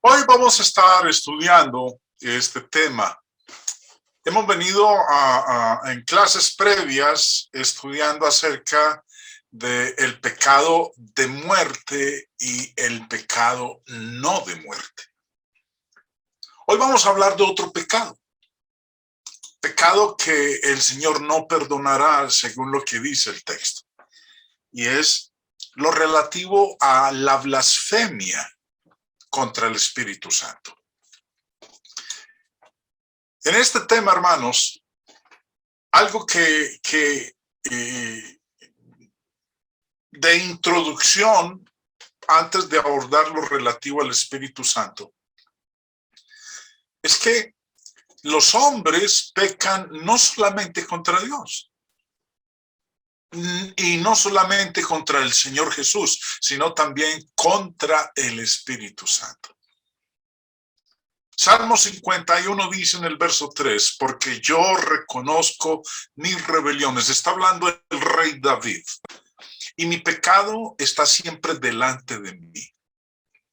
Hoy vamos a estar estudiando este tema. Hemos venido en clases previas estudiando acerca del pecado de muerte y el pecado no de muerte. Hoy vamos a hablar de otro pecado. Pecado que el Señor no perdonará según lo que dice el texto. Y es lo relativo a la blasfemia contra el Espíritu Santo. En este tema, hermanos, algo de introducción, antes de abordar lo relativo al Espíritu Santo, es que los hombres pecan no solamente contra Dios, y no solamente contra el Señor Jesús, sino también contra el Espíritu Santo. Salmo 51 dice en el verso 3, porque yo reconozco mis rebeliones. Está hablando el rey David. Y mi pecado está siempre delante de mí.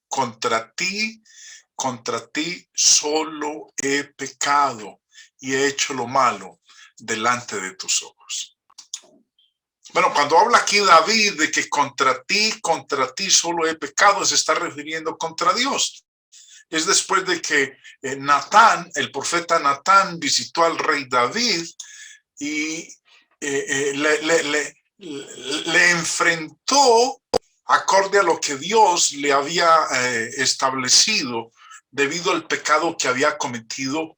Contra ti solo he pecado y he hecho lo malo delante de tus ojos. Bueno, cuando habla aquí David de que contra ti solo he pecado, se está refiriendo contra Dios. Es después de que Natán, el profeta Natán, visitó al rey David y le enfrentó acorde a lo que Dios le había establecido debido al pecado que había cometido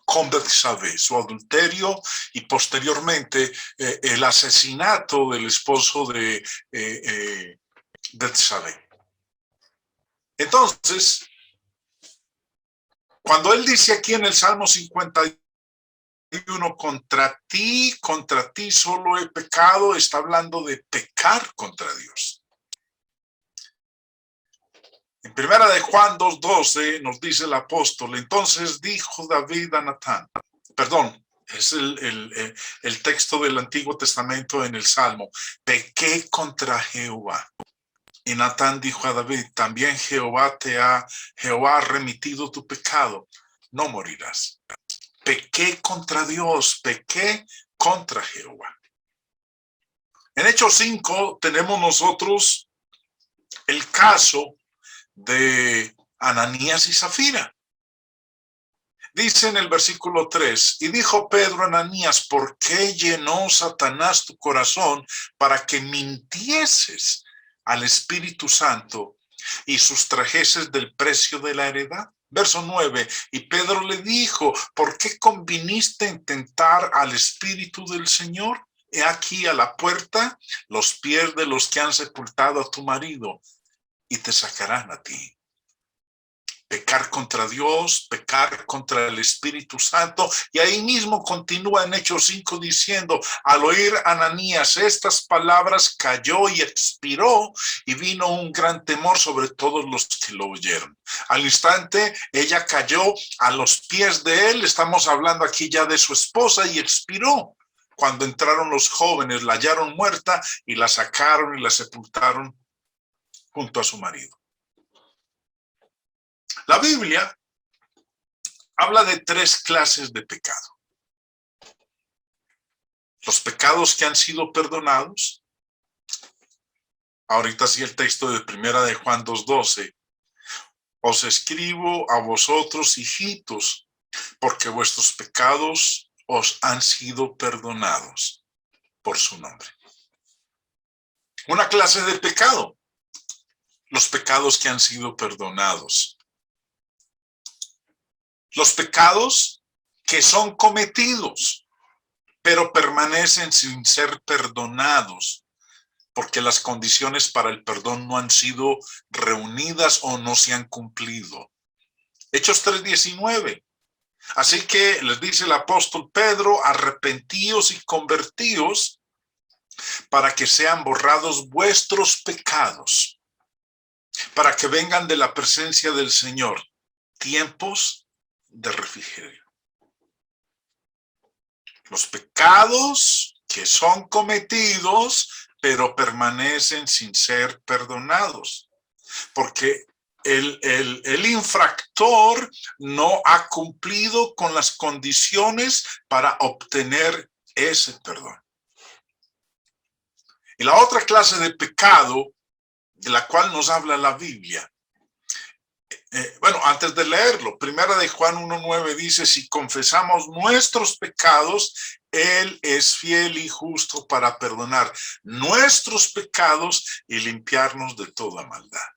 con Betsabé, su adulterio y posteriormente el asesinato del esposo de Betsabé. Entonces, cuando él dice aquí en el Salmo 51, contra ti solo he pecado, está hablando de pecar contra Dios. En primera de Juan 2:12 nos dice el apóstol, entonces dijo David a Natán, perdón, es el texto del Antiguo Testamento en el Salmo, pequé contra Jehová. Y Natán dijo a David, también Jehová ha remitido tu pecado, no morirás. Pequé contra Dios, pequé contra Jehová. En Hechos 5 tenemos nosotros el caso de Ananías y Zafira. Dice en el versículo 3, y dijo Pedro a Ananías, ¿por qué llenó Satanás tu corazón para que mintieses al Espíritu Santo y sustrajeses del precio de la heredad? Verso 9, y Pedro le dijo, ¿por qué conviniste en tentar al Espíritu del Señor? He aquí a la puerta los pies de los que han sepultado a tu marido y te sacarán a ti. Pecar contra Dios, pecar contra el Espíritu Santo. Y ahí mismo continúa en Hechos 5 diciendo, al oír Ananías estas palabras cayó y expiró y vino un gran temor sobre todos los que lo oyeron. Al instante ella cayó a los pies de él, estamos hablando aquí ya de su esposa, y expiró. Cuando entraron los jóvenes la hallaron muerta y la sacaron y la sepultaron junto a su marido. La Biblia habla de tres clases de pecado. Los pecados que han sido perdonados. Ahorita sí el texto de primera de Juan 2:12. Os escribo a vosotros, hijitos, porque vuestros pecados os han sido perdonados por su nombre. Una clase de pecado. Los pecados que han sido perdonados. Los pecados que son cometidos, pero permanecen sin ser perdonados, porque las condiciones para el perdón no han sido reunidas o no se han cumplido. Hechos 3:19. Así que les dice el apóstol Pedro, arrepentíos y convertíos para que sean borrados vuestros pecados, para que vengan de la presencia del Señor tiempos de refrigerio. Los pecados que son cometidos, pero permanecen sin ser perdonados. Porque el infractor no ha cumplido con las condiciones para obtener ese perdón. Y la otra clase de pecado de la cual nos habla la Biblia, bueno, antes de leerlo, primera de Juan 1:9 dice, si confesamos nuestros pecados, Él es fiel y justo para perdonar nuestros pecados y limpiarnos de toda maldad.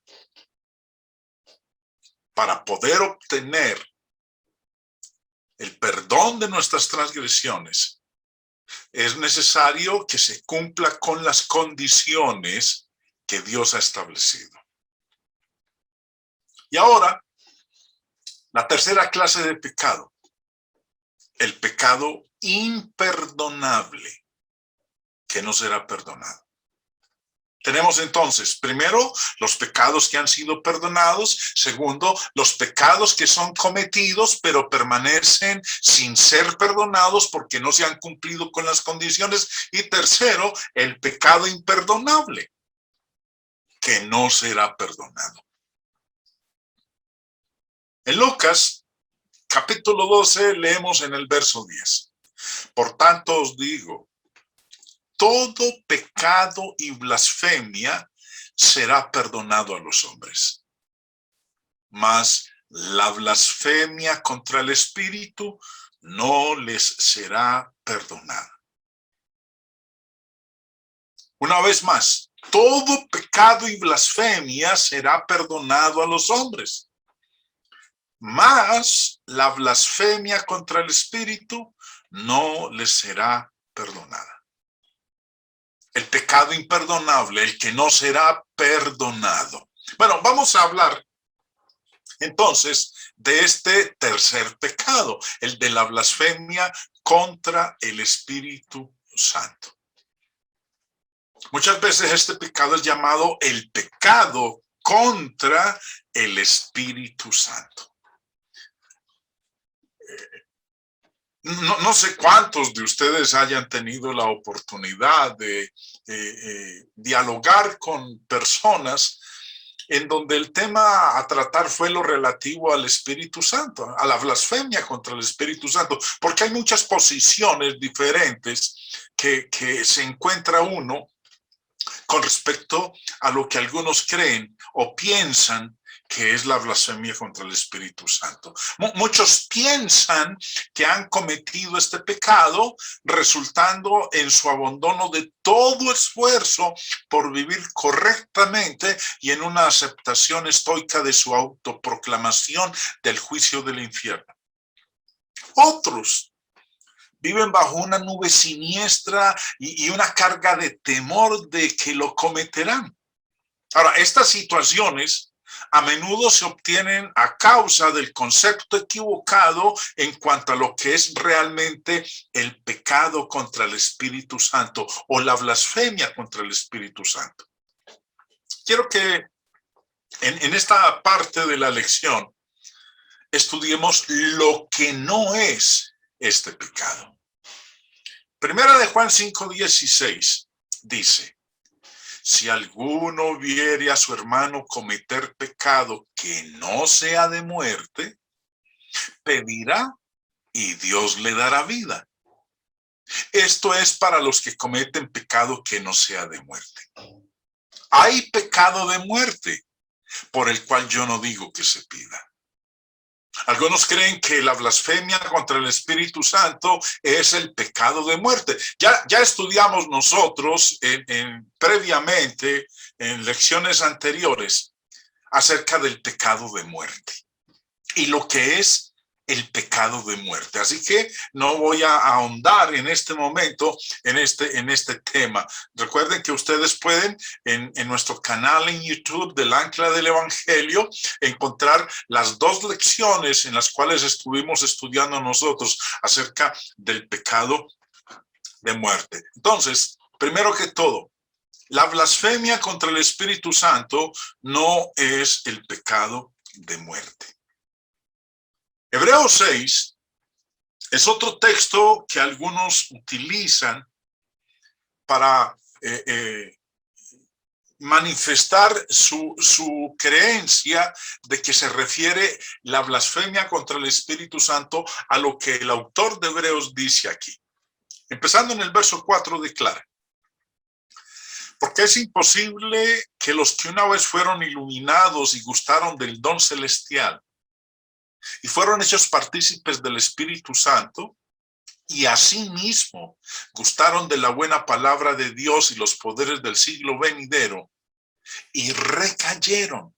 Para poder obtener el perdón de nuestras transgresiones, es necesario que se cumpla con las condiciones que Dios ha establecido. Y ahora, la tercera clase de pecado, el pecado imperdonable, que no será perdonado. Tenemos entonces, primero, los pecados que han sido perdonados. Segundo, los pecados que son cometidos, pero permanecen sin ser perdonados porque no se han cumplido con las condiciones. Y tercero, el pecado imperdonable, que no será perdonado. En Lucas, capítulo 12, leemos en el verso 10. Por tanto os digo, todo pecado y blasfemia será perdonado a los hombres. Mas la blasfemia contra el Espíritu no les será perdonada. Una vez más, todo pecado y blasfemia será perdonado a los hombres. Mas la blasfemia contra el Espíritu no les será perdonada. El pecado imperdonable, el que no será perdonado. Bueno, vamos a hablar entonces de este tercer pecado, el de la blasfemia contra el Espíritu Santo. Muchas veces este pecado es llamado el pecado contra el Espíritu Santo. No sé cuántos de ustedes hayan tenido la oportunidad de dialogar con personas en donde el tema a tratar fue lo relativo al Espíritu Santo, a la blasfemia contra el Espíritu Santo, porque hay muchas posiciones diferentes que se encuentra uno con respecto a lo que algunos creen o piensan que es la blasfemia contra el Espíritu Santo. Muchos piensan que han cometido este pecado resultando en su abandono de todo esfuerzo por vivir correctamente y en una aceptación estoica de su autoproclamación del juicio del infierno. Otros viven bajo una nube siniestra y una carga de temor de que lo cometerán. Ahora, estas situaciones a menudo se obtienen a causa del concepto equivocado en cuanto a lo que es realmente el pecado contra el Espíritu Santo o la blasfemia contra el Espíritu Santo. Quiero que en esta parte de la lección estudiemos lo que no es este pecado. Primera de Juan 5:16 dice: si alguno viere a su hermano cometer pecado que no sea de muerte, pedirá y Dios le dará vida. Esto es para los que cometen pecado que no sea de muerte. Hay pecado de muerte, por el cual yo no digo que se pida. Algunos creen que la blasfemia contra el Espíritu Santo es el pecado de muerte. Ya estudiamos nosotros previamente, en lecciones anteriores, acerca del pecado de muerte y lo que es el pecado de muerte. Así que no voy a ahondar en este momento en este tema. Recuerden que ustedes pueden en nuestro canal en YouTube del Ancla del Evangelio encontrar las dos lecciones en las cuales estuvimos estudiando nosotros acerca del pecado de muerte. Entonces, primero que todo, la blasfemia contra el Espíritu Santo no es el pecado de muerte. Hebreos 6 es otro texto que algunos utilizan para manifestar su creencia de que se refiere la blasfemia contra el Espíritu Santo a lo que el autor de Hebreos dice aquí. Empezando en el verso 4 declara: porque es imposible que los que una vez fueron iluminados y gustaron del don celestial y fueron hechos partícipes del Espíritu Santo, y asimismo gustaron de la buena palabra de Dios y los poderes del siglo venidero, y recayeron,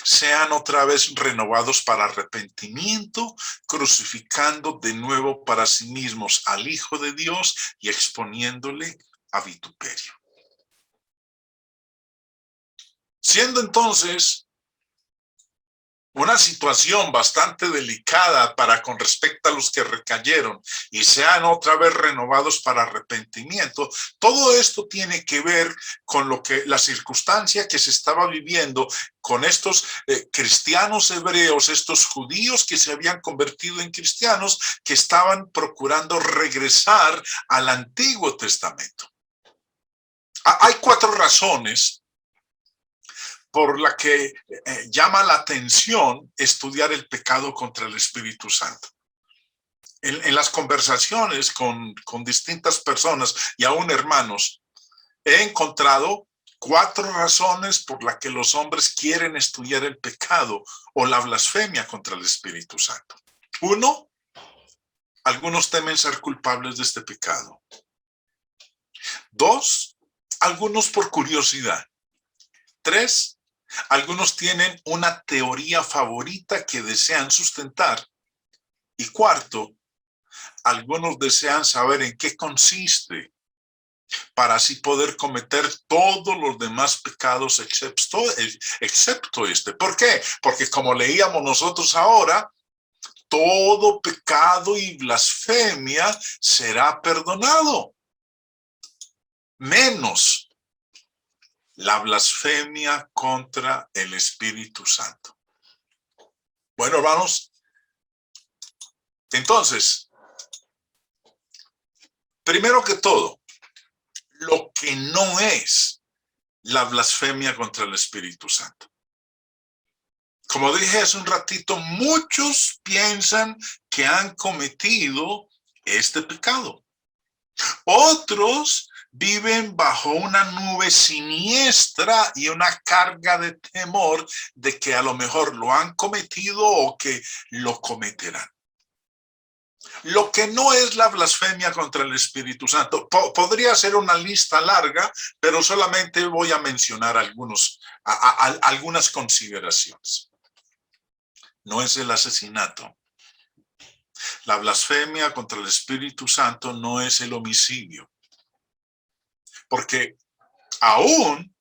sean otra vez renovados para arrepentimiento, crucificando de nuevo para sí mismos al Hijo de Dios y exponiéndole a vituperio. Siendo entonces una situación bastante delicada para con respecto a los que recayeron y sean otra vez renovados para arrepentimiento, todo esto tiene que ver con lo que la circunstancia que se estaba viviendo con estos cristianos hebreos, estos judíos que se habían convertido en cristianos, que estaban procurando regresar al Antiguo Testamento. Hay 4 razones por la que llama la atención estudiar el pecado contra el Espíritu Santo. En las conversaciones con distintas personas y aún hermanos, he encontrado 4 razones por las que los hombres quieren estudiar el pecado o la blasfemia contra el Espíritu Santo. 1, algunos temen ser culpables de este pecado. 2, algunos por curiosidad. 3, algunos tienen una teoría favorita que desean sustentar. Y 4, algunos desean saber en qué consiste para así poder cometer todos los demás pecados excepto este. ¿Por qué? Porque como leíamos nosotros ahora, todo pecado y blasfemia será perdonado, menos la blasfemia contra el Espíritu Santo. Bueno, hermanos, entonces, primero que todo, lo que no es la blasfemia contra el Espíritu Santo. Como dije hace un ratito, muchos piensan que han cometido este pecado. Otros viven bajo una nube siniestra y una carga de temor de que a lo mejor lo han cometido o que lo cometerán. Lo que no es la blasfemia contra el Espíritu Santo. Podría ser una lista larga, pero solamente voy a mencionar algunas consideraciones. No es el asesinato. La blasfemia contra el Espíritu Santo no es el homicidio. Porque aún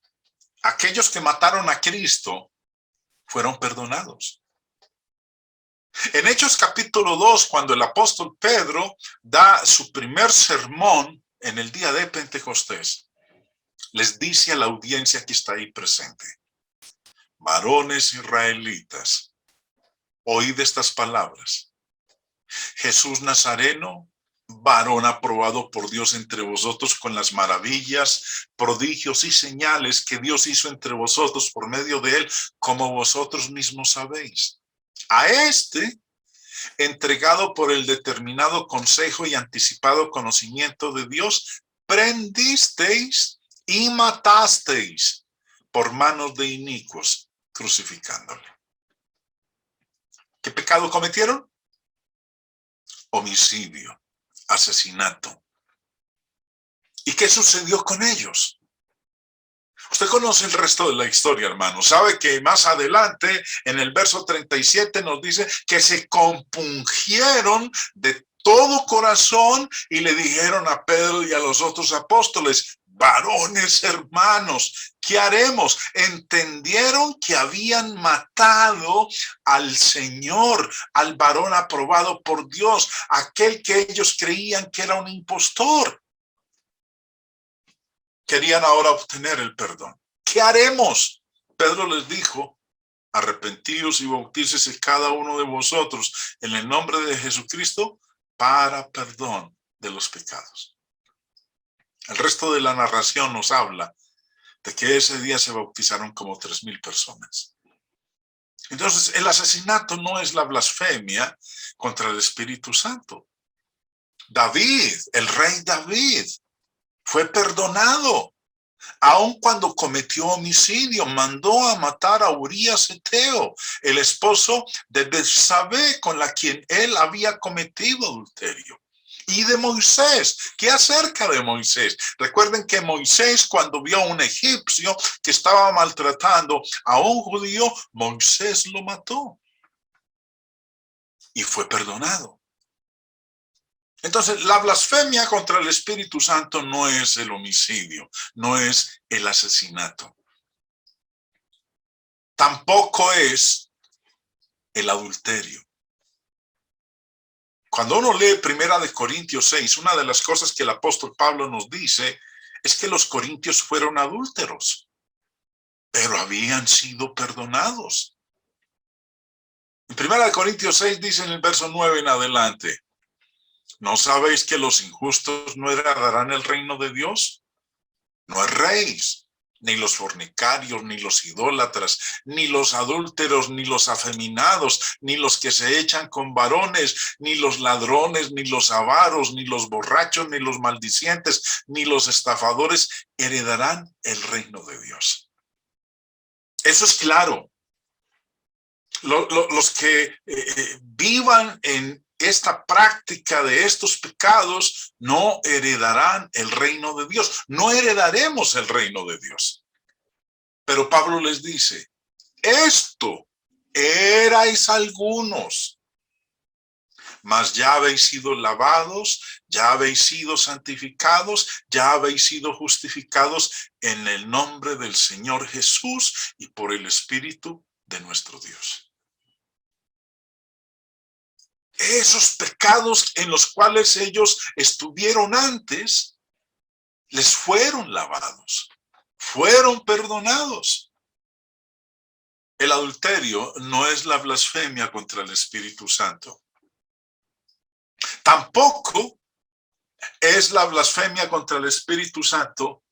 aquellos que mataron a Cristo fueron perdonados. En Hechos capítulo 2, cuando el apóstol Pedro da su primer sermón en el día de Pentecostés, les dice a la audiencia que está ahí presente: varones israelitas, oíd estas palabras. Jesús Nazareno, varón aprobado por Dios entre vosotros con las maravillas, prodigios y señales que Dios hizo entre vosotros por medio de él, como vosotros mismos sabéis. A este, entregado por el determinado consejo y anticipado conocimiento de Dios, prendisteis y matasteis por manos de inicuos, crucificándole. ¿Qué pecado cometieron? Homicidio, asesinato. ¿Y qué sucedió con ellos? Usted conoce el resto de la historia, hermano. Sabe que más adelante, en el verso 37, nos dice que se compungieron de todo corazón y le dijeron a Pedro y a los otros apóstoles: varones hermanos, ¿qué haremos? Entendieron que habían matado al Señor, al varón aprobado por Dios, aquel que ellos creían que era un impostor. Querían ahora obtener el perdón. ¿Qué haremos? Pedro les dijo: arrepentíos y bautícese cada uno de vosotros en el nombre de Jesucristo para perdón de los pecados. El resto de la narración nos habla de que ese día se bautizaron como 3,000 personas. Entonces, el asesinato no es la blasfemia contra el Espíritu Santo. David, el rey David, fue perdonado. Aun cuando cometió homicidio, mandó a matar a Urías Eteo, el esposo de Betsabé, con la quien él había cometido adulterio. Y de Moisés, ¿qué acerca de Moisés? Recuerden que Moisés, cuando vio a un egipcio que estaba maltratando a un judío, Moisés lo mató y fue perdonado. Entonces, la blasfemia contra el Espíritu Santo no es el homicidio, no es el asesinato. Tampoco es el adulterio. Cuando uno lee 1 Corintios 6, una de las cosas que el apóstol Pablo nos dice es que los corintios fueron adúlteros, pero habían sido perdonados. En 1 Corintios 6 dice en el verso 9 en adelante: ¿no sabéis que los injustos no heredarán el reino de Dios? No erréis, ni los fornicarios, ni los idólatras, ni los adúlteros, ni los afeminados, ni los que se echan con varones, ni los ladrones, ni los avaros, ni los borrachos, ni los maldicientes, ni los estafadores heredarán el reino de Dios. Eso es claro. Los que vivan en esta práctica de estos pecados no heredarán el reino de Dios. No heredaremos el reino de Dios. Pero Pablo les dice: esto erais algunos, mas ya habéis sido lavados, ya habéis sido santificados, ya habéis sido justificados en el nombre del Señor Jesús y por el Espíritu de nuestro Dios. Esos pecados en los cuales ellos estuvieron antes, les fueron lavados, fueron perdonados. El adulterio no es la blasfemia contra el Espíritu Santo. Tampoco es la blasfemia contra el Espíritu Santo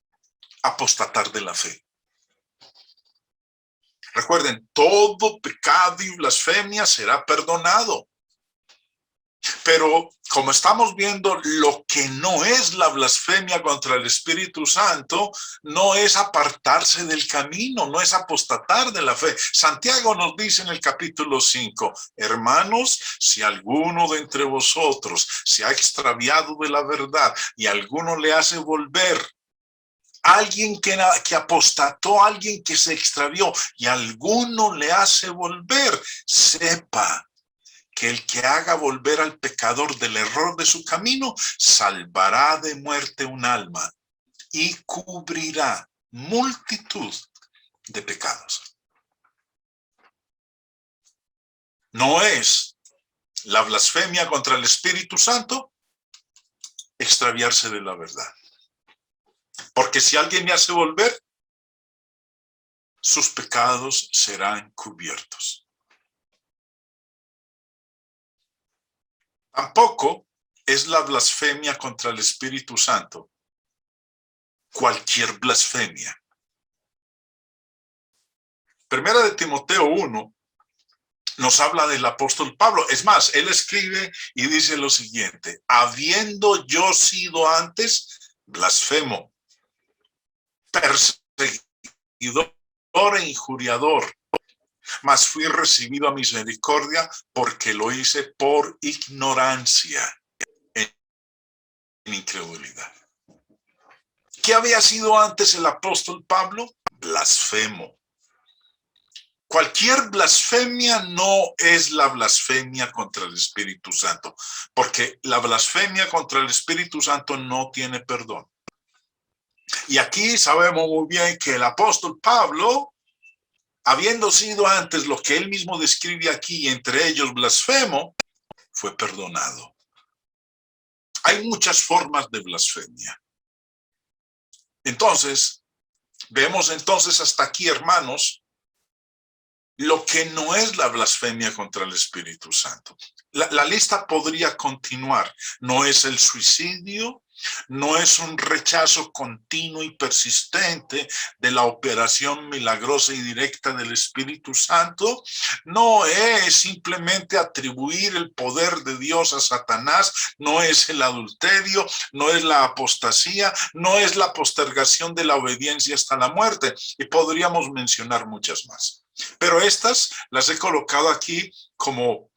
apostatar de la fe. Recuerden, todo pecado y blasfemia será perdonado. Pero como estamos viendo, lo que no es la blasfemia contra el Espíritu Santo no es apartarse del camino, no es apostatar de la fe. Santiago nos dice en el capítulo 5, hermanos, si alguno de entre vosotros se ha extraviado de la verdad y alguno le hace volver, alguien que apostató, alguien que se extravió y alguno le hace volver, sepa que el que haga volver al pecador del error de su camino, salvará de muerte un alma y cubrirá multitud de pecados. No es la blasfemia contra el Espíritu Santo extraviarse de la verdad. Porque si alguien me hace volver, sus pecados serán cubiertos. Tampoco es la blasfemia contra el Espíritu Santo cualquier blasfemia. Primera de Timoteo 1 nos habla del apóstol Pablo. Es más, él escribe y dice lo siguiente: habiendo yo sido antes blasfemo, perseguidor e injuriador, mas fui recibido a misericordia porque lo hice por ignorancia, en incredulidad. ¿Qué había sido antes el apóstol Pablo? Blasfemo. Cualquier blasfemia no es la blasfemia contra el Espíritu Santo, porque la blasfemia contra el Espíritu Santo no tiene perdón. Y aquí sabemos muy bien que el apóstol Pablo, habiendo sido antes lo que él mismo describe aquí, entre ellos blasfemo, fue perdonado. Hay muchas formas de blasfemia. Entonces, vemos entonces hasta aquí, hermanos, lo que no es la blasfemia contra el Espíritu Santo. La lista podría continuar. No es el suicidio, No es un rechazo continuo y persistente de la operación milagrosa y directa del Espíritu Santo. No es simplemente atribuir el poder de Dios a Satanás. No es el adulterio, no es la apostasía, no es la postergación de la obediencia hasta la muerte. Y podríamos mencionar muchas más. Pero estas las he colocado aquí como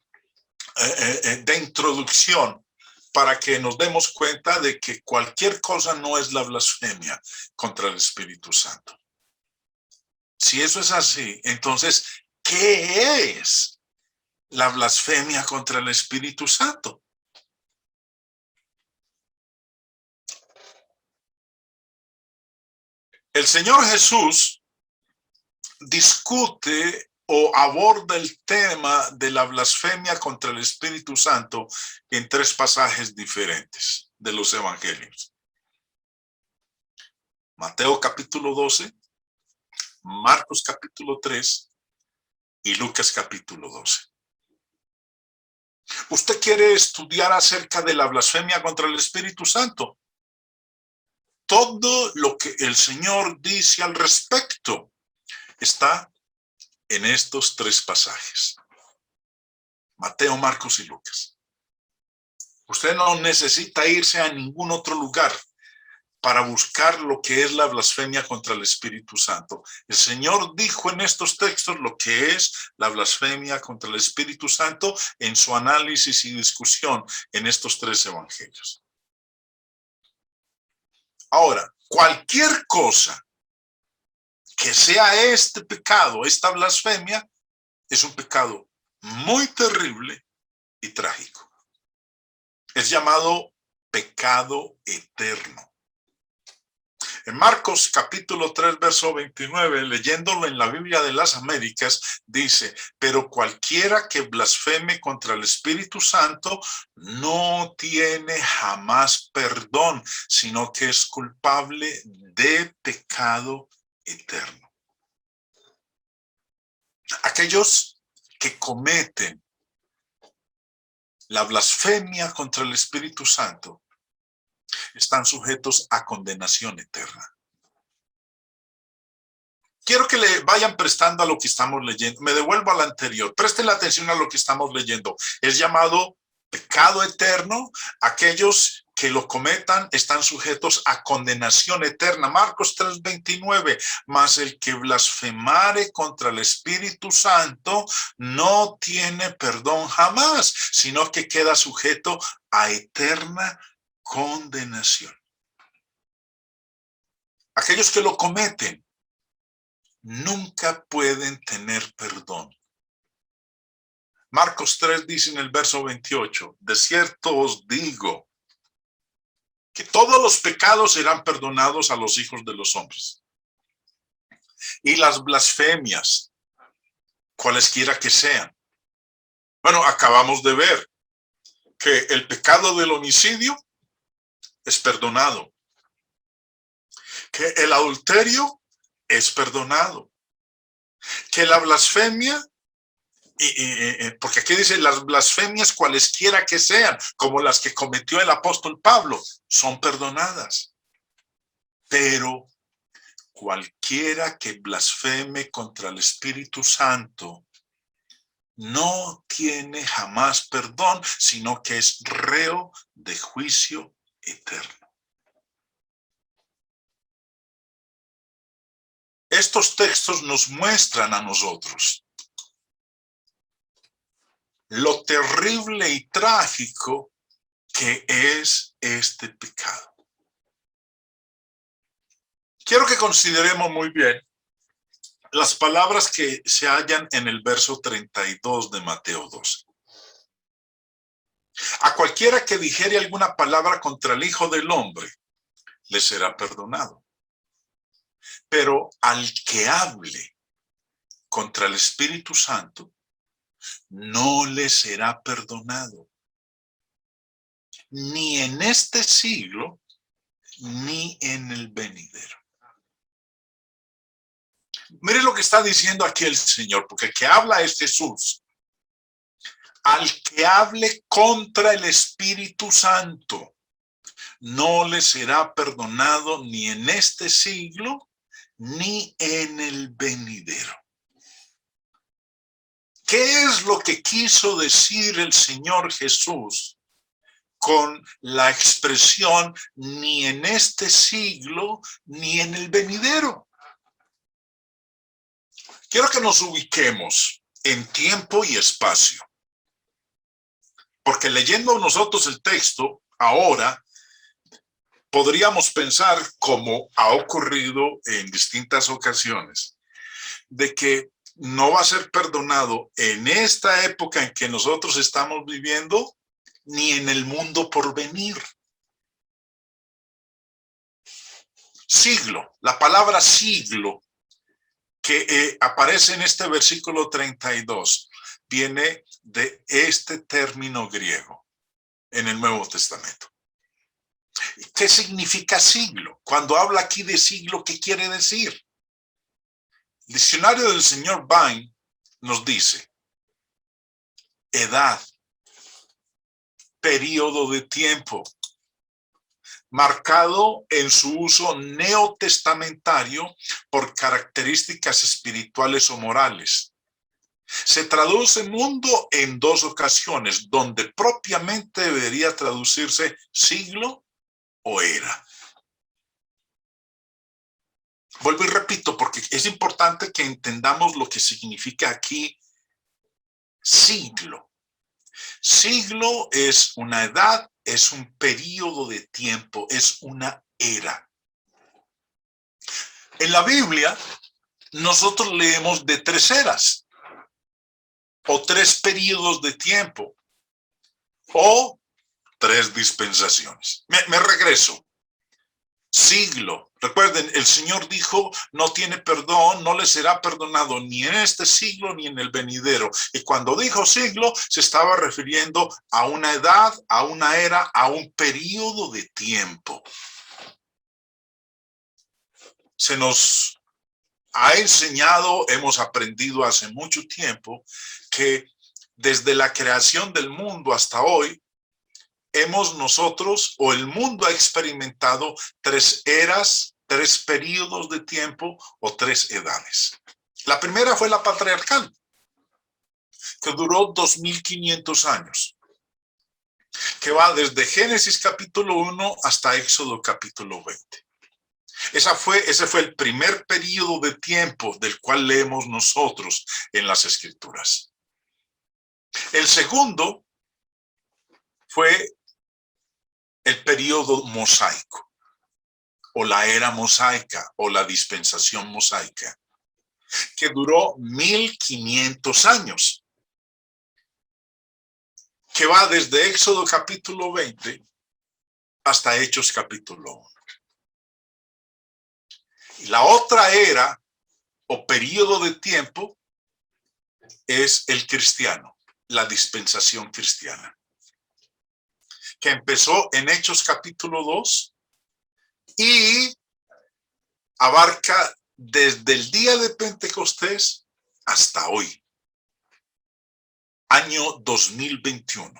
de introducción, para que nos demos cuenta de que cualquier cosa no es la blasfemia contra el Espíritu Santo. Si eso es así, entonces, ¿qué es la blasfemia contra el Espíritu Santo? El Señor Jesús discute o aborda el tema de la blasfemia contra el Espíritu Santo en 3 pasajes diferentes de los evangelios. Mateo capítulo 12, Marcos capítulo 3 y Lucas capítulo 12. ¿Usted quiere estudiar acerca de la blasfemia contra el Espíritu Santo? Todo lo que el Señor dice al respecto está en estos 3 pasajes. Mateo, Marcos y Lucas. Usted no necesita irse a ningún otro lugar para buscar lo que es la blasfemia contra el Espíritu Santo. El Señor dijo en estos textos lo que es la blasfemia contra el Espíritu Santo en su análisis y discusión en estos 3 evangelios. Ahora, cualquier cosa que sea este pecado, esta blasfemia, es un pecado muy terrible y trágico. Es llamado pecado eterno. En Marcos capítulo 3, verso 29, leyéndolo en la Biblia de las Américas, dice: pero cualquiera que blasfeme contra el Espíritu Santo no tiene jamás perdón, sino que es culpable de pecado eterno. Aquellos que cometen la blasfemia contra el Espíritu Santo están sujetos a condenación eterna. Quiero que le vayan prestando a lo que estamos leyendo. Me devuelvo al anterior. Presten la atención a lo que estamos leyendo. Es llamado pecado eterno. Aquellos que lo cometan están sujetos a condenación eterna. Marcos 3:29. Mas el que blasfemare contra el Espíritu Santo no tiene perdón jamás, sino que queda sujeto a eterna condenación. Aquellos que lo cometen nunca pueden tener perdón. Marcos 3 dice en el verso 28, de cierto os digo que todos los pecados serán perdonados a los hijos de los hombres. Y las blasfemias, cualesquiera que sean. Bueno, acabamos de ver que el pecado del homicidio es perdonado. Que el adulterio es perdonado. Que la blasfemia, porque aquí dice las blasfemias cualesquiera que sean, como las que cometió el apóstol Pablo, son perdonadas. Pero cualquiera que blasfeme contra el Espíritu Santo no tiene jamás perdón, sino que es reo de juicio eterno. Estos textos nos muestran a nosotros lo terrible y trágico que es este pecado. Quiero que consideremos muy bien las palabras que se hallan en el verso 32 de Mateo 12. A cualquiera que dijere alguna palabra contra el Hijo del Hombre, le será perdonado. Pero al que hable contra el Espíritu Santo, no le será perdonado, ni en este siglo, ni en el venidero. Mire lo que está diciendo aquí el Señor, porque el que habla es Jesús. Al que hable contra el Espíritu Santo, no le será perdonado ni en este siglo, ni en el venidero. ¿Qué es lo que quiso decir el Señor Jesús con la expresión ni en este siglo, ni en el venidero? Quiero que nos ubiquemos en tiempo y espacio, porque leyendo nosotros el texto ahora, podríamos pensar, como ha ocurrido en distintas ocasiones, de que no va a ser perdonado en esta época en que nosotros estamos viviendo, ni en el mundo por venir. Siglo, la palabra siglo que aparece en este versículo 32, viene de este término griego en el Nuevo Testamento. ¿Qué significa siglo? Cuando habla aquí de siglo, ¿qué quiere decir? El diccionario del señor Vine nos dice edad, periodo de tiempo, marcado en su uso neotestamentario por características espirituales o morales. Se traduce mundo en dos ocasiones, donde propiamente debería traducirse siglo o era. Vuelvo y repito, porque es importante que entendamos lo que significa aquí siglo. Siglo es una edad, es un periodo de tiempo, es una era. En la Biblia, nosotros leemos de 3 eras, o 3 periodos de tiempo, o 3 dispensaciones. Me regreso. Siglo. Recuerden, el Señor dijo, no tiene perdón, no le será perdonado ni en este siglo ni en el venidero. Y cuando dijo siglo, se estaba refiriendo a una edad, a una era, a un periodo de tiempo. Se nos ha enseñado, hemos aprendido hace mucho tiempo, que desde la creación del mundo hasta hoy, hemos nosotros o el mundo ha experimentado 3 eras, 3 periodos de tiempo o 3 edades. La primera fue la patriarcal, que duró 2500 años, que va desde Génesis capítulo 1 hasta Éxodo capítulo 20. Ese fue el primer periodo de tiempo del cual leemos nosotros en las Escrituras. El segundo fue el periodo mosaico, o la era mosaica, o la dispensación mosaica, que duró 1500 años, que va desde Éxodo capítulo 20 hasta Hechos capítulo 1. Y la otra era, o periodo de tiempo, es el cristiano, la dispensación cristiana, que empezó en Hechos capítulo 2 y abarca desde el día de Pentecostés hasta hoy, año 2021.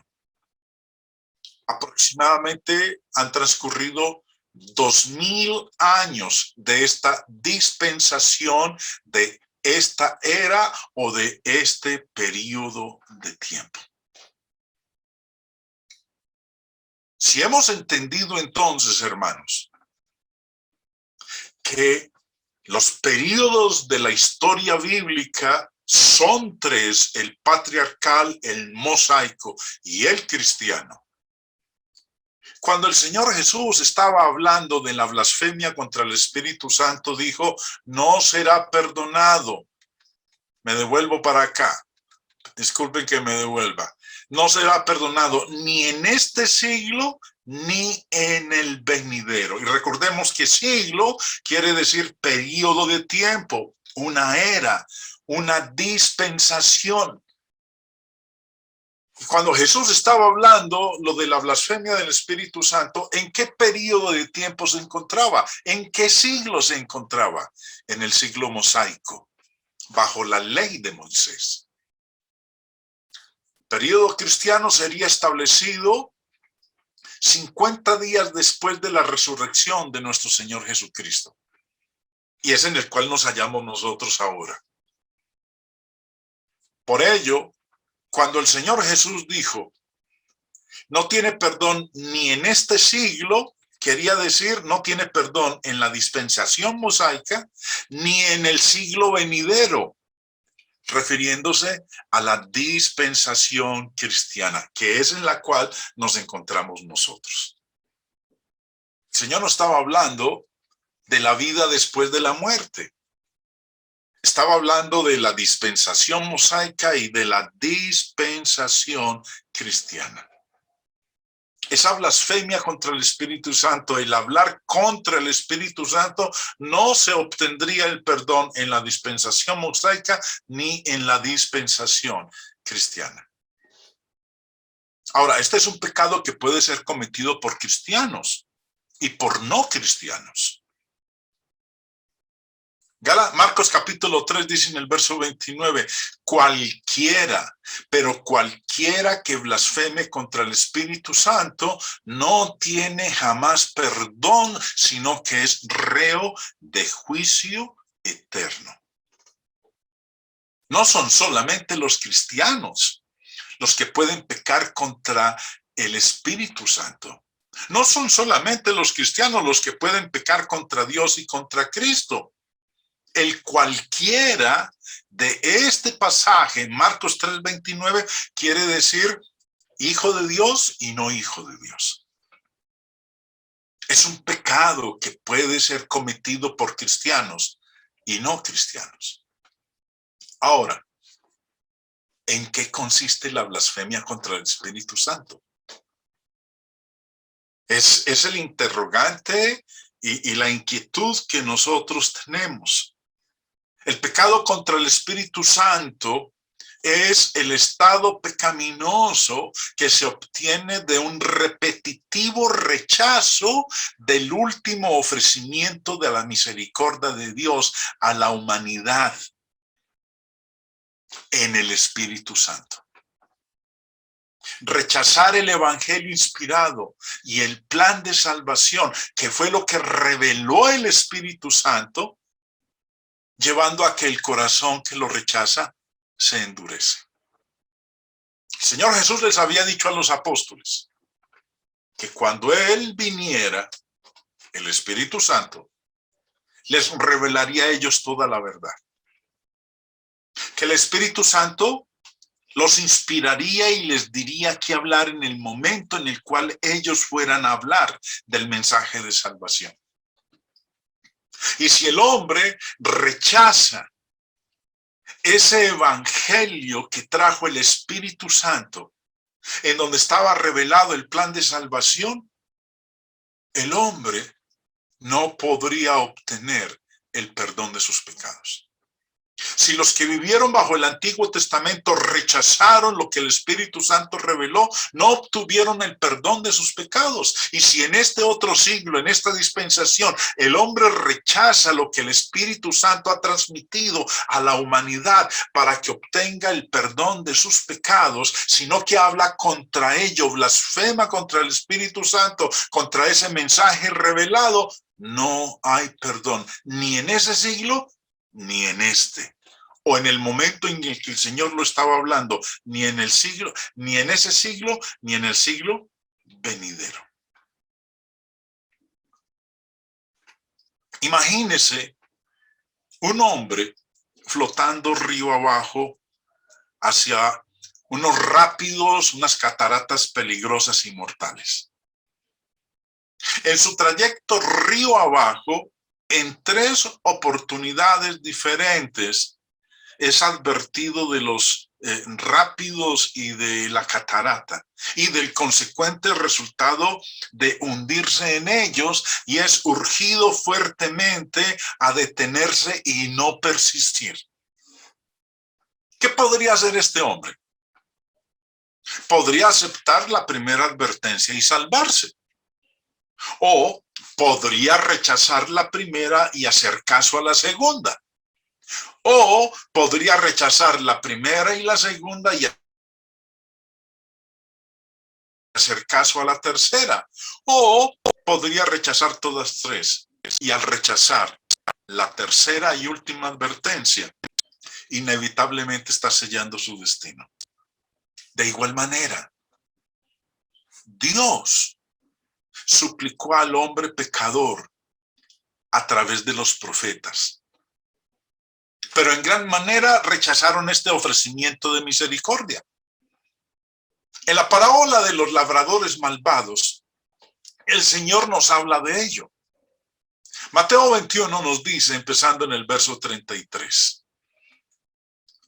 Aproximadamente han transcurrido 2000 años de esta dispensación, de esta era o de este periodo de tiempo. Si hemos entendido entonces, hermanos, que los periodos de la historia bíblica son 3, el patriarcal, el mosaico y el cristiano. Cuando el Señor Jesús estaba hablando de la blasfemia contra el Espíritu Santo, dijo, no será perdonado. Me devuelvo para acá. Disculpen que me devuelva. No será perdonado ni en este siglo ni en el venidero. Y recordemos que siglo quiere decir periodo de tiempo, una era, una dispensación. Y cuando Jesús estaba hablando lo de la blasfemia del Espíritu Santo, ¿en qué periodo de tiempo se encontraba? ¿En qué siglo se encontraba? En el siglo mosaico, bajo la ley de Moisés. El periodo cristiano sería establecido 50 días después de la resurrección de nuestro Señor Jesucristo. Y es en el cual nos hallamos nosotros ahora. Por ello, cuando el Señor Jesús dijo, no tiene perdón ni en este siglo, quería decir, no tiene perdón en la dispensación mosaica, ni en el siglo venidero, refiriéndose a la dispensación cristiana, que es en la cual nos encontramos nosotros. El Señor no estaba hablando de la vida después de la muerte. Estaba hablando de la dispensación mosaica y de la dispensación cristiana. Esa blasfemia contra el Espíritu Santo, el hablar contra el Espíritu Santo, no se obtendría el perdón en la dispensación mosaica ni en la dispensación cristiana. Ahora, este es un pecado que puede ser cometido por cristianos y por no cristianos. Marcos capítulo 3 dice en el verso 29, cualquiera, pero cualquiera que blasfeme contra el Espíritu Santo no tiene jamás perdón, sino que es reo de juicio eterno. No son solamente los cristianos los que pueden pecar contra el Espíritu Santo. No son solamente los cristianos los que pueden pecar contra Dios y contra Cristo. El cualquiera de este pasaje, Marcos 3:29, quiere decir hijo de Dios y no hijo de Dios. Es un pecado que puede ser cometido por cristianos y no cristianos. Ahora, ¿en qué consiste la blasfemia contra el Espíritu Santo? Es el interrogante y la inquietud que nosotros tenemos. El pecado contra el Espíritu Santo es el estado pecaminoso que se obtiene de un repetitivo rechazo del último ofrecimiento de la misericordia de Dios a la humanidad en el Espíritu Santo. Rechazar el evangelio inspirado y el plan de salvación, que fue lo que reveló el Espíritu Santo, llevando a que el corazón que lo rechaza se endurece. El Señor Jesús les había dicho a los apóstoles que cuando Él viniera, el Espíritu Santo, les revelaría a ellos toda la verdad. Que el Espíritu Santo los inspiraría y les diría qué hablar en el momento en el cual ellos fueran a hablar del mensaje de salvación. Y si el hombre rechaza ese evangelio que trajo el Espíritu Santo, en donde estaba revelado el plan de salvación, el hombre no podría obtener el perdón de sus pecados. Si los que vivieron bajo el Antiguo Testamento rechazaron lo que el Espíritu Santo reveló, no obtuvieron el perdón de sus pecados. Y si en este otro siglo, en esta dispensación, el hombre rechaza lo que el Espíritu Santo ha transmitido a la humanidad para que obtenga el perdón de sus pecados, sino que habla contra ello, blasfema contra el Espíritu Santo, contra ese mensaje revelado, no hay perdón, ni en ese siglo, ni en este, o en el momento en el que el Señor lo estaba hablando, ni en el siglo, ni en ese siglo, ni en el siglo venidero. Imagínese un hombre flotando río abajo hacia unos rápidos, unas cataratas peligrosas y mortales. En su trayecto río abajo, en 3 oportunidades diferentes, es advertido de los rápidos y de la catarata y del consecuente resultado de hundirse en ellos, y es urgido fuertemente a detenerse y no persistir. ¿Qué podría hacer este hombre? Podría aceptar la primera advertencia y salvarse. O podría rechazar la primera y hacer caso a la segunda. O podría rechazar la primera y la segunda y hacer caso a la tercera, o podría rechazar todas tres. Y al rechazar la tercera y última advertencia, inevitablemente está sellando su destino. De igual manera, Dios suplicó al hombre pecador a través de los profetas, pero en gran manera rechazaron este ofrecimiento de misericordia. En la parábola de los labradores malvados, el Señor nos habla de ello. Mateo 21 nos dice, empezando en el verso 33,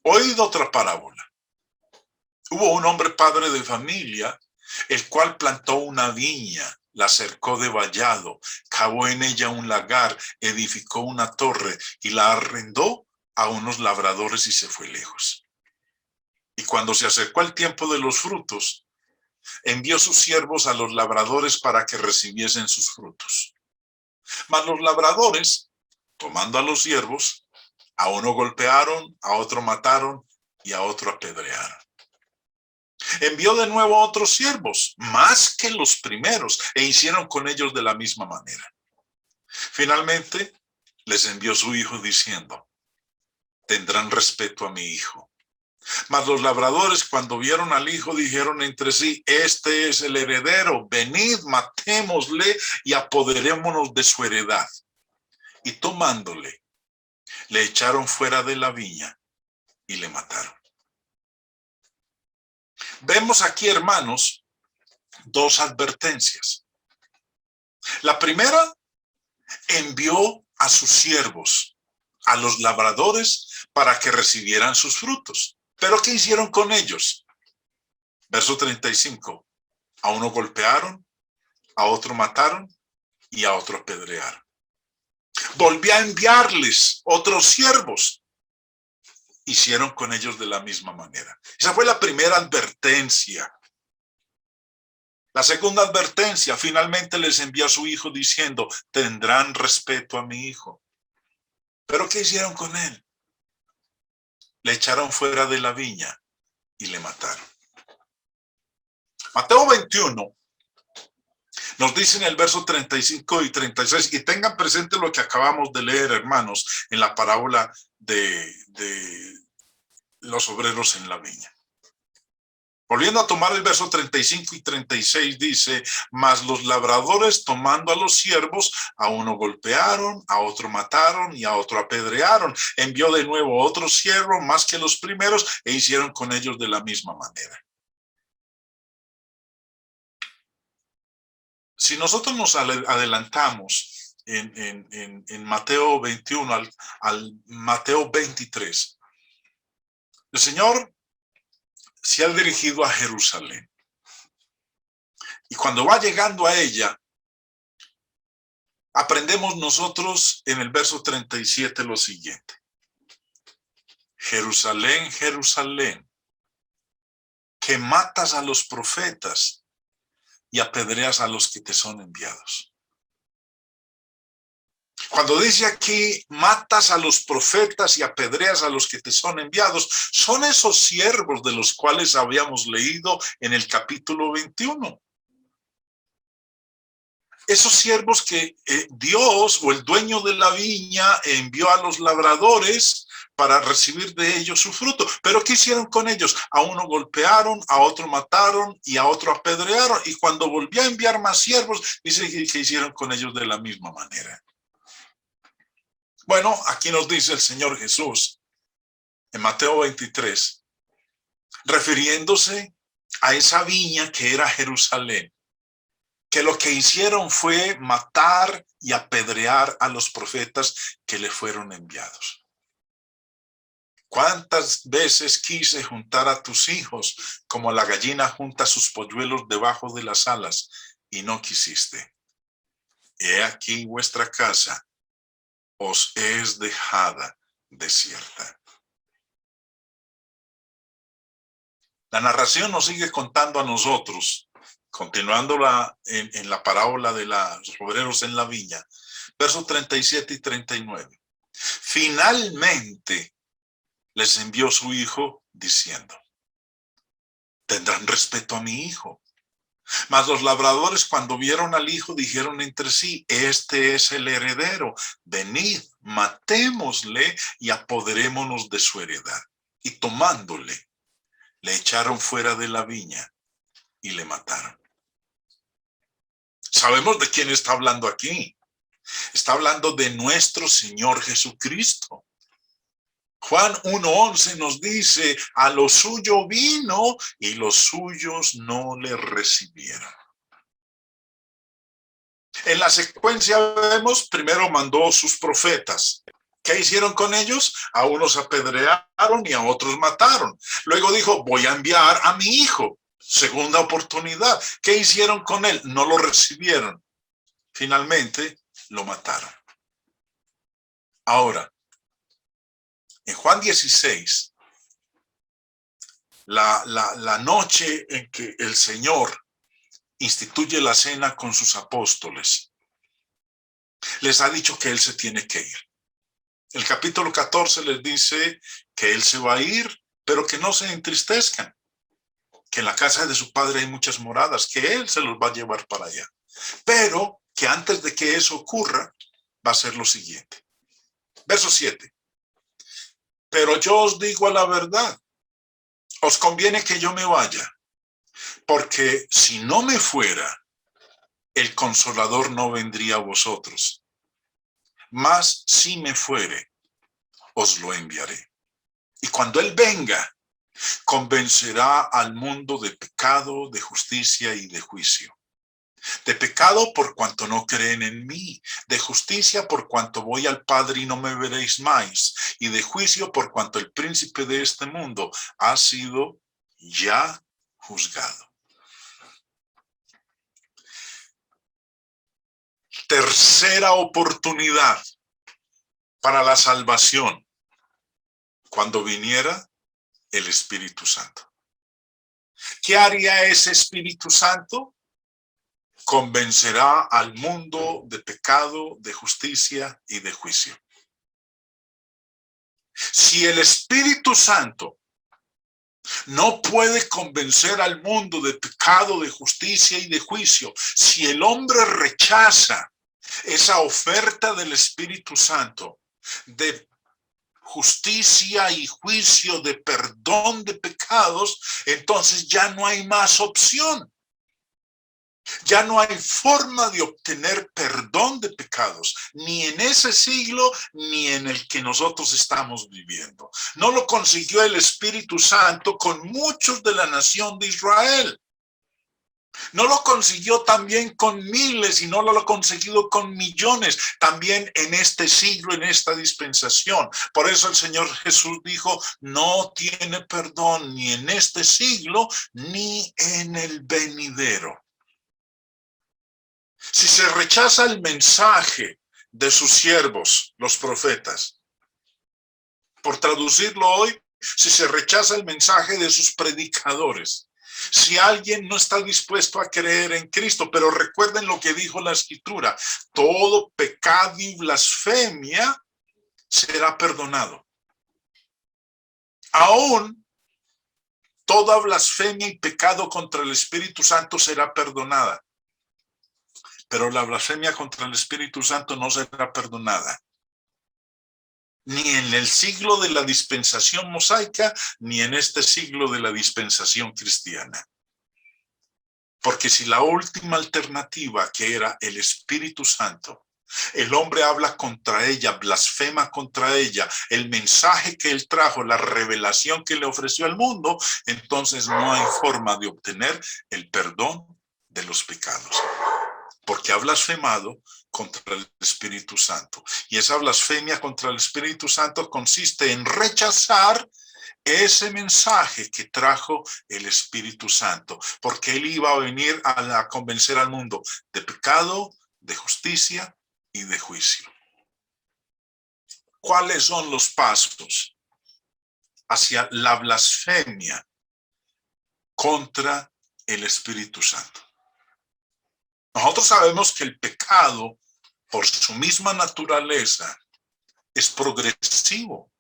oíd otra parábola. Hubo un hombre padre de familia, el cual plantó una viña, la cercó de vallado, cavó en ella un lagar, edificó una torre y la arrendó a unos labradores y se fue lejos. Y cuando se acercó el tiempo de los frutos, envió sus siervos a los labradores para que recibiesen sus frutos. Mas los labradores, tomando a los siervos, a uno golpearon, a otro mataron y a otro apedrearon. Envió de nuevo a otros siervos, más que los primeros, e hicieron con ellos de la misma manera. Finalmente, les envió su hijo diciendo, tendrán respeto a mi hijo. Mas los labradores, cuando vieron al hijo, dijeron entre sí, este es el heredero, venid, matémosle y apoderémonos de su heredad. Y tomándole, le echaron fuera de la viña y le mataron. Vemos aquí, hermanos, dos advertencias. La primera, envió a sus siervos, a los labradores, para que recibieran sus frutos. ¿Pero qué hicieron con ellos? Verso 35. A uno golpearon, a otro mataron y a otro apedrearon. Volvió a enviarles otros siervos. Hicieron con ellos de la misma manera. Esa fue la primera advertencia. La segunda advertencia, finalmente les envió a su hijo diciendo, tendrán respeto a mi hijo. ¿Pero qué hicieron con él? Le echaron fuera de la viña y le mataron. Mateo 21 nos dice en el verso 35 y 36, y tengan presente lo que acabamos de leer, hermanos, en la parábola de los obreros en la viña. Volviendo a tomar el verso 35 y 36 dice, mas los labradores tomando a los siervos, a uno golpearon, a otro mataron y a otro apedrearon. Envió de nuevo otro siervo más que los primeros e hicieron con ellos de la misma manera. Si nosotros nos adelantamos en Mateo 21 al Mateo 23, el Señor se ha dirigido a Jerusalén. Y cuando va llegando a ella, aprendemos nosotros en el verso 37 lo siguiente. Jerusalén, Jerusalén, que matas a los profetas y apedreas a los que te son enviados. Cuando dice aquí, matas a los profetas y apedreas a los que te son enviados, son esos siervos de los cuales habíamos leído en el capítulo 21. Esos siervos que Dios o el dueño de la viña envió a los labradores para recibir de ellos su fruto. ¿Pero qué hicieron con ellos? A uno golpearon, a otro mataron y a otro apedrearon. Y cuando volvió a enviar más siervos, dice que hicieron con ellos de la misma manera. Bueno, aquí nos dice el Señor Jesús en Mateo 23, refiriéndose a esa viña que era Jerusalén, que lo que hicieron fue matar y apedrear a los profetas que le fueron enviados. ¿Cuántas veces quise juntar a tus hijos como la gallina junta sus polluelos debajo de las alas y no quisiste? He aquí vuestra casa os es dejada desierta. La narración nos sigue contando a nosotros, continuándola en la parábola de los obreros en la viña, versos 37 y 39. Finalmente les envió su hijo diciendo, tendrán respeto a mi hijo. Mas los labradores, cuando vieron al hijo, dijeron entre sí: este es el heredero, venid, matémosle y apoderémonos de su heredad. Y tomándole, le echaron fuera de la viña y le mataron. Sabemos de quién está hablando aquí. Está hablando de nuestro Señor Jesucristo. Juan 1:11 nos dice: a lo suyo vino y los suyos no le recibieron. En la secuencia vemos, primero mandó sus profetas. ¿Qué hicieron con ellos? A unos apedrearon y a otros mataron. Luego dijo: voy a enviar a mi hijo. Segunda oportunidad. ¿Qué hicieron con él? No lo recibieron. Finalmente lo mataron. Ahora, en Juan 16, la noche en que el Señor instituye la cena con sus apóstoles, les ha dicho que Él se tiene que ir. El capítulo 14 les dice que Él se va a ir, pero que no se entristezcan, que en la casa de su Padre hay muchas moradas, que Él se los va a llevar para allá. Pero que antes de que eso ocurra, va a ser lo siguiente. Verso 7. Pero yo os digo la verdad, os conviene que yo me vaya, porque si no me fuera, el Consolador no vendría a vosotros. Mas si me fuere, os lo enviaré. Y cuando Él venga, convencerá al mundo de pecado, de justicia y de juicio. De pecado por cuanto no creen en mí, de justicia por cuanto voy al Padre y no me veréis más, y de juicio por cuanto el príncipe de este mundo ha sido ya juzgado. Tercera oportunidad para la salvación, cuando viniera el Espíritu Santo. ¿Qué haría ese Espíritu Santo? Convencerá al mundo de pecado, de justicia y de juicio. Si el Espíritu Santo no puede convencer al mundo de pecado, de justicia y de juicio, si el hombre rechaza esa oferta del Espíritu Santo de justicia y juicio, de perdón de pecados, entonces ya no hay más opción. Ya no hay forma de obtener perdón de pecados, ni en ese siglo, ni en el que nosotros estamos viviendo. No lo consiguió el Espíritu Santo con muchos de la nación de Israel. No lo consiguió también con miles y no lo ha conseguido con millones, también en este siglo, en esta dispensación. Por eso el Señor Jesús dijo: no tiene perdón ni en este siglo, ni en el venidero. Si se rechaza el mensaje de sus siervos, los profetas, por traducirlo hoy, si se rechaza el mensaje de sus predicadores, si alguien no está dispuesto a creer en Cristo, pero recuerden lo que dijo la Escritura: todo pecado y blasfemia será perdonado. Aún toda blasfemia y pecado contra el Espíritu Santo será perdonada. Pero la blasfemia contra el Espíritu Santo no será perdonada. Ni en el siglo de la dispensación mosaica, ni en este siglo de la dispensación cristiana. Porque si la última alternativa, que era el Espíritu Santo, el hombre habla contra ella, blasfema contra ella, el mensaje que él trajo, la revelación que le ofreció al mundo, entonces no hay forma de obtener el perdón de los pecados. Porque ha blasfemado contra el Espíritu Santo. Y esa blasfemia contra el Espíritu Santo consiste en rechazar ese mensaje que trajo el Espíritu Santo, porque Él iba a venir a convencer al mundo de pecado, de justicia y de juicio. ¿Cuáles son los pasos hacia la blasfemia contra el Espíritu Santo? Nosotros sabemos que el pecado, por su misma naturaleza, es progresivo.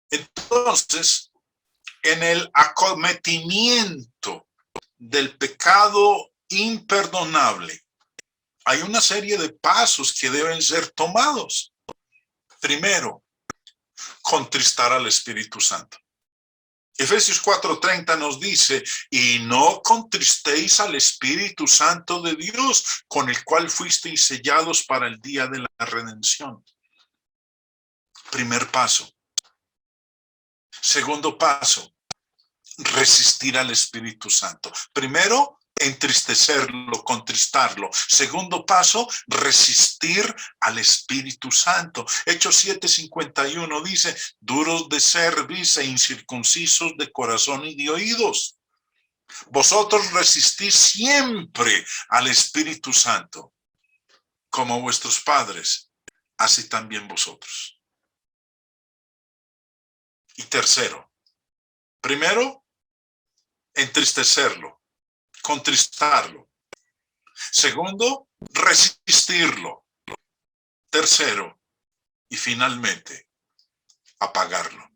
Entonces, en el acometimiento del pecado imperdonable, hay una serie de pasos que deben ser tomados. Primero, contristar al Espíritu Santo. Efesios 4:30 nos dice, y no contristéis al Espíritu Santo de Dios, con el cual fuisteis sellados para el día de la redención. Primer paso. Segundo paso, resistir al Espíritu Santo. Primero, entristecerlo, contristarlo. Segundo paso, resistir al Espíritu Santo. Hechos 7:51 dice, duros de cerviz e incircuncisos de corazón y de oídos. Vosotros resistís siempre al Espíritu Santo, como vuestros padres, así también vosotros. Y tercero, primero, entristecerlo, contristarlo. Segundo, resistirlo. Tercero, y finalmente, apagarlo.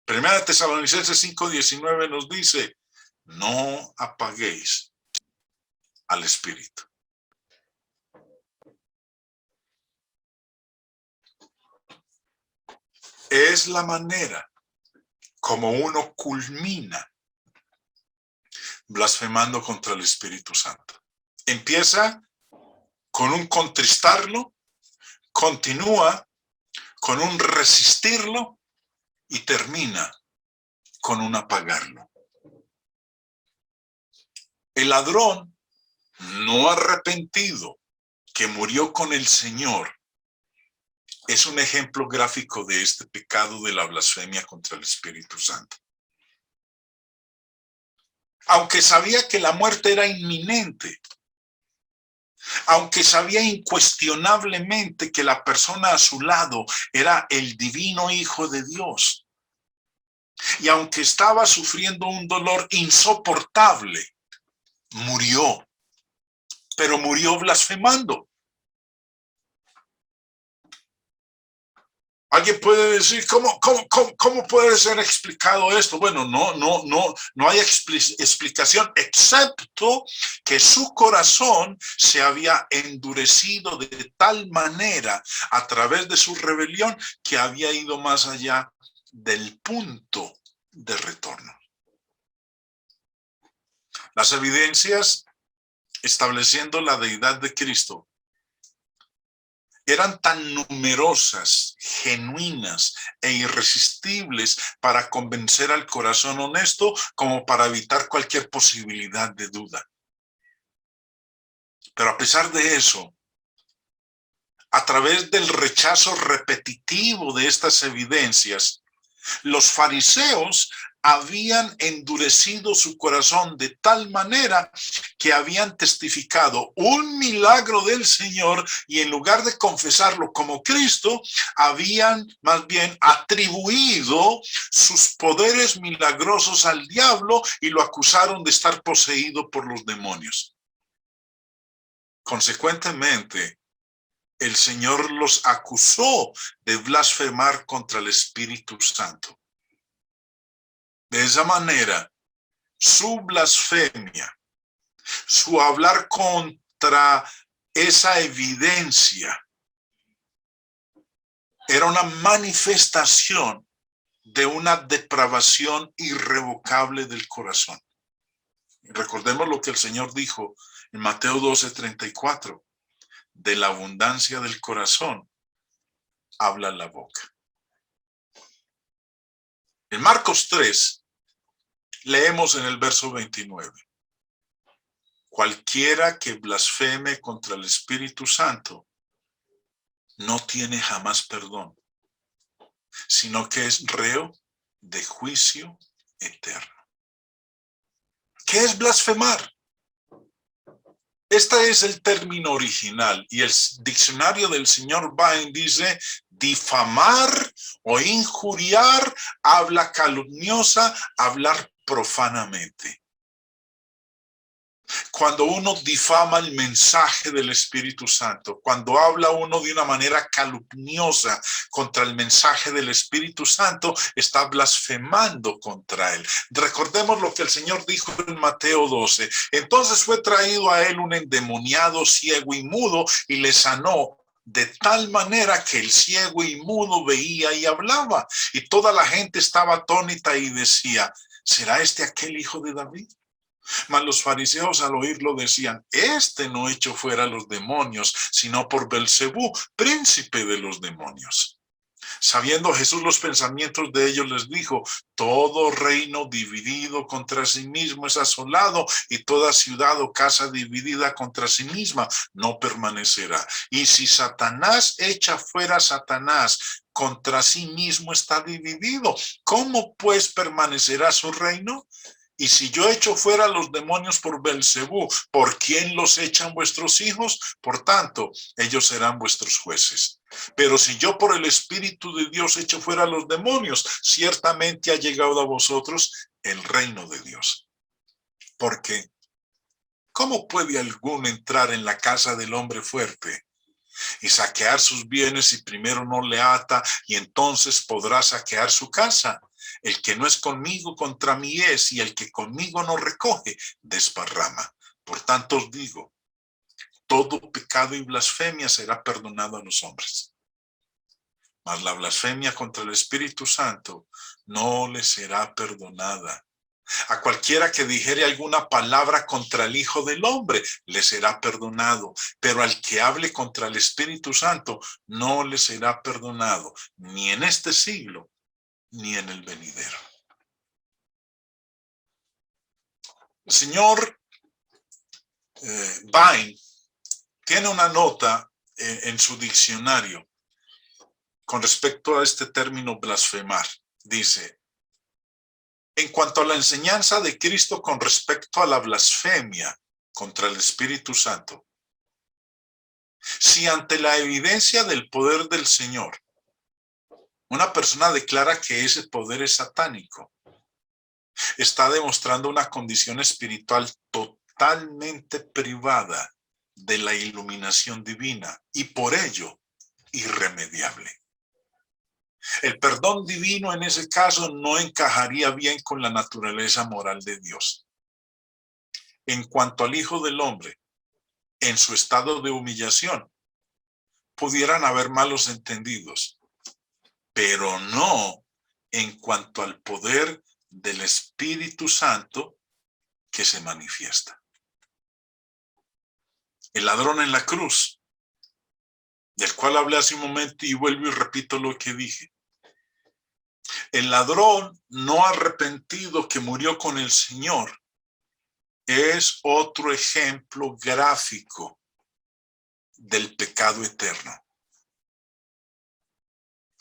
Primera Tesalonicenses 5:19 nos dice, no apaguéis al Espíritu. Es la manera como uno culmina blasfemando contra el Espíritu Santo. Empieza con un contristarlo, continúa con un resistirlo y termina con un apagarlo. El ladrón no arrepentido que murió con el Señor es un ejemplo gráfico de este pecado de la blasfemia contra el Espíritu Santo. Aunque sabía que la muerte era inminente, aunque sabía incuestionablemente que la persona a su lado era el divino Hijo de Dios, y aunque estaba sufriendo un dolor insoportable, murió, pero murió blasfemando. Alguien puede decir, ¿cómo puede ser explicado esto? Bueno, no hay explicación, excepto que su corazón se había endurecido de tal manera a través de su rebelión que había ido más allá del punto de retorno. Las evidencias estableciendo la deidad de Cristo eran tan numerosas, genuinas e irresistibles para convencer al corazón honesto como para evitar cualquier posibilidad de duda. Pero a pesar de eso, a través del rechazo repetitivo de estas evidencias, los fariseos habían endurecido su corazón de tal manera que habían testificado un milagro del Señor y en lugar de confesarlo como Cristo, habían más bien atribuido sus poderes milagrosos al diablo y lo acusaron de estar poseído por los demonios. Consecuentemente, el Señor los acusó de blasfemar contra el Espíritu Santo. De esa manera, su blasfemia, su hablar contra esa evidencia, era una manifestación de una depravación irrevocable del corazón. Recordemos lo que el Señor dijo en Mateo 12:34. De la abundancia del corazón habla la boca. En Marcos 3, leemos en el verso 29. Cualquiera que blasfeme contra el Espíritu Santo no tiene jamás perdón, sino que es reo de juicio eterno. ¿Qué es blasfemar? Este es el término original y el diccionario del señor Bain dice difamar o injuriar, habla calumniosa, hablar profanamente. Cuando uno difama el mensaje del Espíritu Santo, cuando habla uno de una manera calumniosa contra el mensaje del Espíritu Santo, está blasfemando contra él. Recordemos lo que el Señor dijo en Mateo 12. Entonces fue traído a él un endemoniado, ciego y mudo, y le sanó de tal manera que el ciego y mudo veía y hablaba. Y toda la gente estaba atónita y decía, ¿será este aquel hijo de David? Mas los fariseos al oírlo decían, este no echó fuera a los demonios, sino por Belcebú, príncipe de los demonios. Sabiendo Jesús los pensamientos de ellos, les dijo, todo reino dividido contra sí mismo es asolado, y toda ciudad o casa dividida contra sí misma no permanecerá. Y si Satanás echa fuera a Satanás, contra sí mismo está dividido. ¿Cómo pues permanecerá su reino? Y si yo echo fuera los demonios por Belcebú, ¿por quién los echan vuestros hijos? Por tanto, ellos serán vuestros jueces. Pero si yo por el Espíritu de Dios echo fuera los demonios, ciertamente ha llegado a vosotros el reino de Dios. Porque, ¿cómo puede alguno entrar en la casa del hombre fuerte y saquear sus bienes si primero no le ata, y entonces podrá saquear su casa? El que no es conmigo, contra mí es, y el que conmigo no recoge, desparrama. Por tanto os digo, todo pecado y blasfemia será perdonado a los hombres, mas la blasfemia contra el Espíritu Santo no le será perdonada. A cualquiera que dijere alguna palabra contra el Hijo del Hombre le será perdonado, pero al que hable contra el Espíritu Santo no le será perdonado, ni en este siglo, ni en el venidero. El señor Vine tiene una nota en su diccionario con respecto a este término blasfemar. Dice, en cuanto a la enseñanza de Cristo con respecto a la blasfemia contra el Espíritu Santo, si ante la evidencia del poder del Señor, una persona declara que ese poder es satánico, está demostrando una condición espiritual totalmente privada de la iluminación divina y por ello irremediable. El perdón divino en ese caso no encajaría bien con la naturaleza moral de Dios. En cuanto al Hijo del Hombre, en su estado de humillación, pudieran haber malos entendidos, pero no en cuanto al poder del Espíritu Santo que se manifiesta. El ladrón en la cruz, del cual hablé hace un momento y vuelvo y repito lo que dije. El ladrón no arrepentido que murió con el Señor es otro ejemplo gráfico del pecado eterno.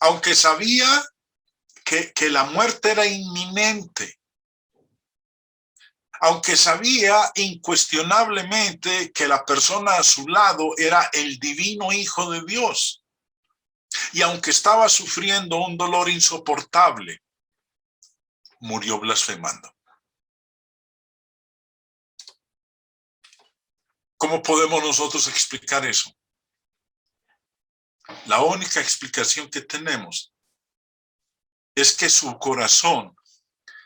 Aunque sabía que la muerte era inminente, aunque sabía incuestionablemente que la persona a su lado era el divino Hijo de Dios, y aunque estaba sufriendo un dolor insoportable, murió blasfemando. ¿Cómo podemos nosotros explicar eso? La única explicación que tenemos es que su corazón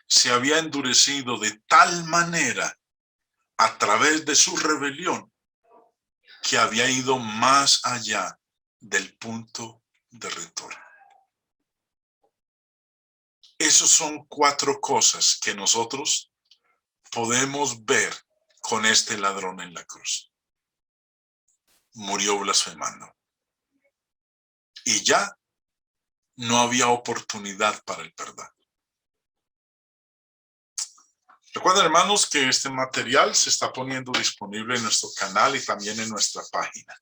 se había endurecido de tal manera a través de su rebelión que había ido más allá del punto de retorno. Esas son 4 cosas que nosotros podemos ver con este ladrón en la cruz. Murió blasfemando. Y ya no había oportunidad para el perdón. Recuerden, hermanos, que este material se está poniendo disponible en nuestro canal y también en nuestra página.